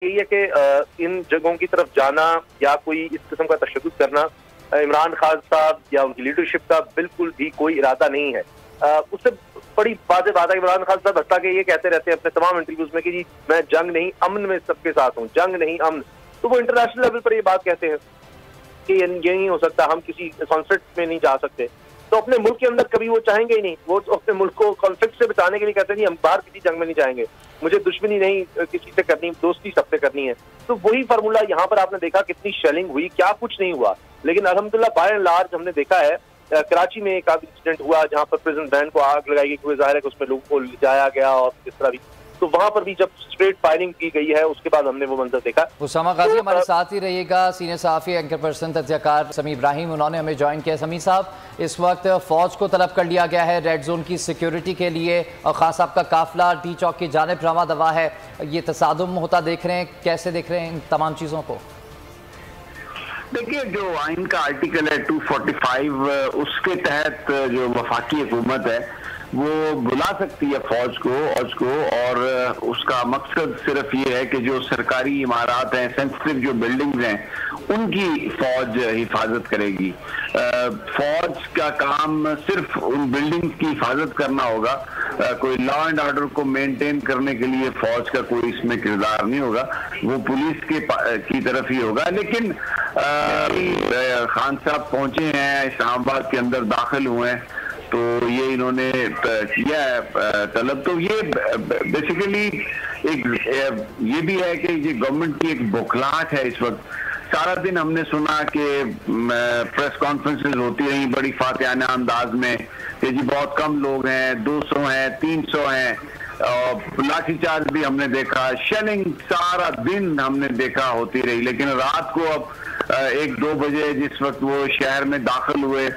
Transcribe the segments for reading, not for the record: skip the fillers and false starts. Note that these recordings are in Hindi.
यही है कि इन जगहों की तरफ जाना या कोई इस किस्म का तशद्दुद करना इमरान खान साहब या उनकी लीडरशिप का बिल्कुल भी कोई इरादा नहीं है। उससे बड़ी वाज़ेह बात है कि इमरान खान साहब हत्ता के ये कहते रहते हैं अपने तमाम इंटरव्यूज में कि जी मैं जंग नहीं अमन में सबके साथ हूँ, जंग नहीं अमन। तो वो इंटरनेशनल लेवल पर ये बात कहते हैं कि ये नहीं हो सकता, हम किसी कॉन्फ्लिक्ट में नहीं जा सकते। तो अपने मुल्क के अंदर कभी वो चाहेंगे ही नहीं, वो तो अपने मुल्क को कॉन्फ्लिक्ट से बचाने के लिए कहते हैं हम बाहर किसी जंग में नहीं जाएंगे, मुझे दुश्मनी नहीं किसी से करनी, दोस्ती सबसे करनी है। तो वही फार्मूला यहाँ पर आपने देखा, कितनी शेलिंग हुई, क्या कुछ नहीं हुआ, लेकिन अल्हम्दुलिल्लाह बाय एंड लार्ज हमने देखा है। कराची में एक आध इंसिडेंट हुआ जहाँ पर प्रेसिडेंट वैन को आग लगाई गई, क्योंकि जाहिर है कि उसमें लोगों को ले जाया गया और इस तरह भी, तो वहां पर भी जब स्ट्रेट फायरिंग की गई है उसके बाद हमने वो मंजर देखा। उसामा गाजी हमारे साथ ही रहिएगा, सीनियर सहाफ़ी एंकर पर्सन तज्ज़ियाकार समी इब्राहिम, उन्होंने हमें ज्वाइन किया। समी साहब, इस वक्त फौज को तलब कर लिया गया है रेड जोन की सिक्योरिटी के लिए और खास साहब का काफिला टी चौक की जानिब रवा दवा है, ये तसादुम होता देख रहे हैं, कैसे देख रहे हैं इन तमाम चीज़ों को? देखिए, जो आइन का आर्टिकल है 245, उसके तहत जो वफाकी हुकूमत है वो बुला सकती है फौज को और उसका मकसद सिर्फ ये है कि जो सरकारी इमारत हैं, सेंसिटिव जो बिल्डिंग्स हैं, उनकी फौज हिफाजत करेगी। फौज का काम सिर्फ उन बिल्डिंग्स की हिफाजत करना होगा, कोई लॉ एंड ऑर्डर को मेंटेन करने के लिए फौज का कोई इसमें किरदार नहीं होगा, वो पुलिस की तरफ ही होगा। लेकिन खान साहब पहुंचे हैं, इस्लामाबाद के अंदर दाखिल हुए हैं, तो ये इन्होंने किया है तलब। तो ये बेसिकली एक ये भी है कि ये गवर्नमेंट की एक बौखलाहट है इस वक्त। सारा दिन हमने सुना कि प्रेस कॉन्फ्रेंसेस होती रही बड़ी फातिहाना अंदाज में कि जी बहुत कम लोग हैं, 200 हैं, 300 हैं, और लाठीचार्ज भी हमने देखा, शेलिंग सारा दिन हमने देखा होती रही। लेकिन रात को अब 1-2 बजे जिस वक्त वो शहर में दाखिल हुए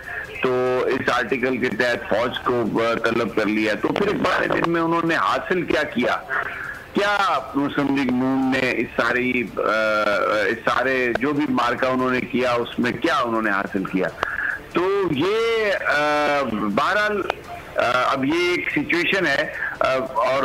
तो इस आर्टिकल के तहत फौज को तलब कर लिया। तो फिर 12 दिन में उन्होंने हासिल क्या किया, क्या मुस्लिम लीग नून ने इस सारे जो भी मार्का उन्होंने किया उसमें क्या उन्होंने हासिल किया? तो ये बहरहाल अब ये एक सिचुएशन है और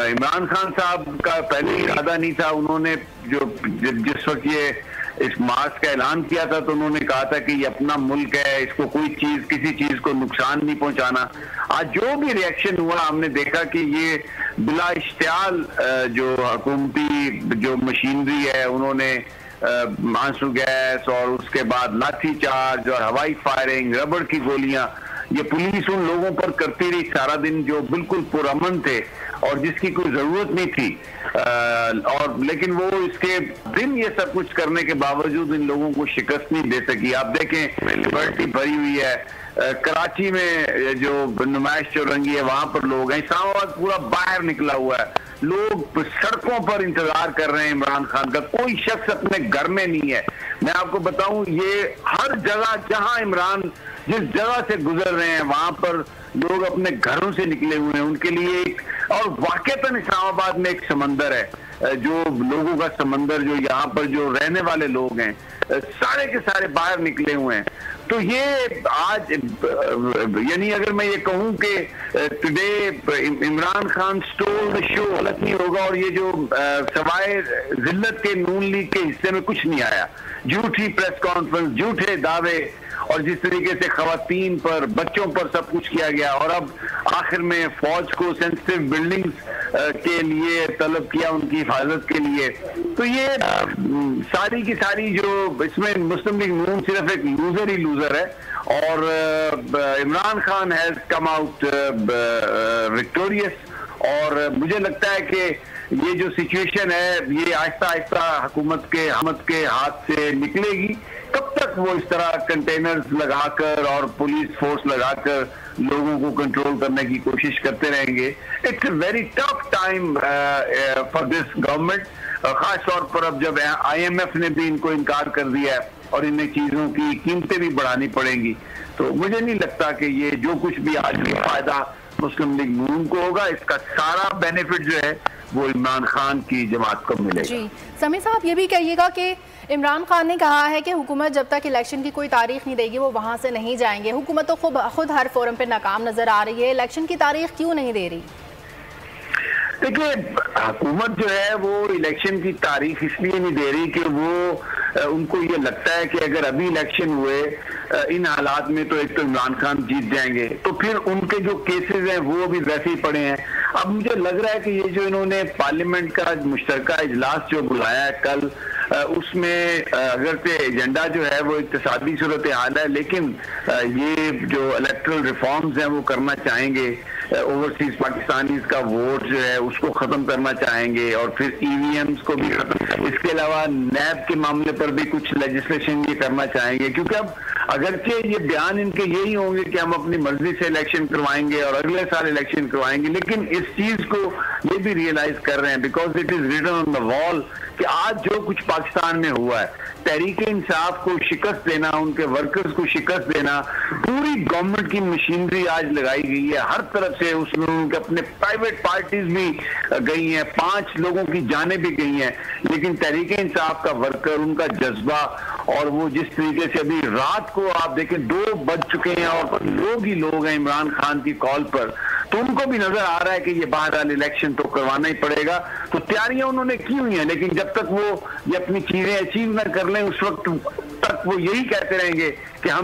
इमरान खान साहब का पहले इरादा नहीं था। उन्होंने जिस वक्त ये इस मार्च का ऐलान किया था तो उन्होंने कहा था कि ये अपना मुल्क है, इसको कोई चीज किसी चीज को नुकसान नहीं पहुंचाना। आज जो भी रिएक्शन हुआ हमने देखा कि ये बिला इश्तियाल जो हुकूमती जो मशीनरी है उन्होंने आंसू गैस और उसके बाद लाठी चार्ज और हवाई फायरिंग, रबड़ की गोलियां, ये पुलिस उन लोगों पर करती रही सारा दिन जो बिल्कुल पुरअमन थे और जिसकी कोई जरूरत नहीं थी। और लेकिन वो इसके दिन ये सब कुछ करने के बावजूद इन लोगों को शिकस्त नहीं दे सकी। आप देखें, लिबर्टी भरी हुई है, कराची में जो नुमाइश जो रंगी है वहां पर लोग हैं, इस्लामाबाद पूरा बाहर निकला हुआ है, लोग सड़कों पर इंतजार कर रहे हैं इमरान खान का, कोई शख्स अपने घर में नहीं है। मैं आपको बताऊं, ये हर जगह जहां इमरान जिस जगह से गुजर रहे हैं वहां पर लोग अपने घरों से निकले हुए हैं उनके लिए एक, और वाकईतन इस्लामाबाद में एक समंदर है, जो लोगों का समंदर, जो यहाँ पर जो रहने वाले लोग हैं सारे के सारे बाहर निकले हुए हैं। तो ये आज यानी अगर मैं ये कहूँ कि today Imran Khan stole the show गलत नहीं होगा, और ये जो सवाए जिल्लत के नून लीग के हिस्से में कुछ नहीं आया, झूठी प्रेस कॉन्फ्रेंस, झूठे दावे, और जिस तरीके से खवातीन पर, बच्चों पर सब कुछ किया गया, और अब आखिर में फौज को सेंसिटिव बिल्डिंग्स के लिए तलब किया उनकी हिफाजत के लिए। तो ये सारी की सारी जो इसमें मुस्लिम लीग नून सिर्फ एक लूजर ही लूजर है, और Imran Khan has come out victorious. और मुझे लगता है कि ये जो सिचुएशन है ये आहिस्ता आहिस्ता हुकूमत के हाथ से निकलेगी। कब तक वो इस तरह कंटेनर्स लगाकर और पुलिस फोर्स लगाकर लोगों को कंट्रोल करने की कोशिश करते रहेंगे? It's a very tough time for this government, खास तौर पर अब जब IMF ने भी इनको इनकार कर दिया है और इन्हें चीजों की कीमतें भी बढ़ानी पड़ेंगी। तो मुझे नहीं लगता कि ये जो कुछ भी आज भी फायदा मुस्लिम लीग नून को होगा, इसका सारा बेनिफिट जो है वो इमरान खान की जमात को मिलेगा। जी समी साहब, ये भी कहिएगा कि इमरान खान ने कहा है कि हुकूमत जब तक इलेक्शन की कोई तारीख नहीं देगी वो वहाँ से नहीं जाएंगे। हुकूमत तो खुद हर फोरम पे नाकाम नजर आ रही है, इलेक्शन की तारीख क्यों नहीं दे रही? देखिए, हुकूमत जो है वो इलेक्शन की तारीख इसलिए नहीं दे रही कि वो उनको ये लगता है कि अगर अभी इलेक्शन हुए इन हालात में तो एक तो इमरान खान जीत जाएंगे, तो फिर उनके जो केसेस हैं वो भी वैसे ही पड़े हैं। अब मुझे लग रहा है कि ये जो इन्होंने पार्लियामेंट का मुश्तरका इजलास जो बुलाया है कल, उसमें अगर से एजेंडा जो है वो इक्तिसादी सूरत हाल है, लेकिन ये जो इलेक्ट्रल रिफॉर्म्स हैं वो करना चाहेंगे, ओवरसीज पाकिस्तानीज का वोट जो है उसको खत्म करना चाहेंगे और फिर ईवीएम्स को भी खत्म, इसके अलावा नैब के मामले पर भी कुछ लेजिस्लेशन ये करना चाहेंगे। क्योंकि अब अगरचे ये बयान इनके यही होंगे कि हम अपनी मर्जी से इलेक्शन करवाएंगे और अगले साल इलेक्शन करवाएंगे, लेकिन इस चीज को ये भी रियलाइज कर रहे हैं, because it is written on the wall, कि आज जो कुछ पाकिस्तान में हुआ है, तहरीक इंसाफ को शिकस्त देना, उनके वर्कर्स को शिकस्त देना, पूरी गवर्नमेंट की मशीनरी आज लगाई गई है हर तरफ से, उसमें उनके अपने प्राइवेट पार्टीज भी गई हैं, 5 लोगों की जानें भी गई हैं, लेकिन तहरीक इंसाफ का वर्कर, उनका जज्बा और वो जिस तरीके से अभी रात को आप देखें 2 बज चुके हैं और लोग ही लोग हैं इमरान खान की कॉल पर, तो उनको भी नजर आ रहा है कि ये बहरहाल इलेक्शन तो करवाना ही पड़ेगा। तो तैयारियां उन्होंने की हुई हैं, लेकिन जब तक वो ये अपनी चीजें अचीव न कर लें उस वक्त तक वो यही कहते रहेंगे कि हम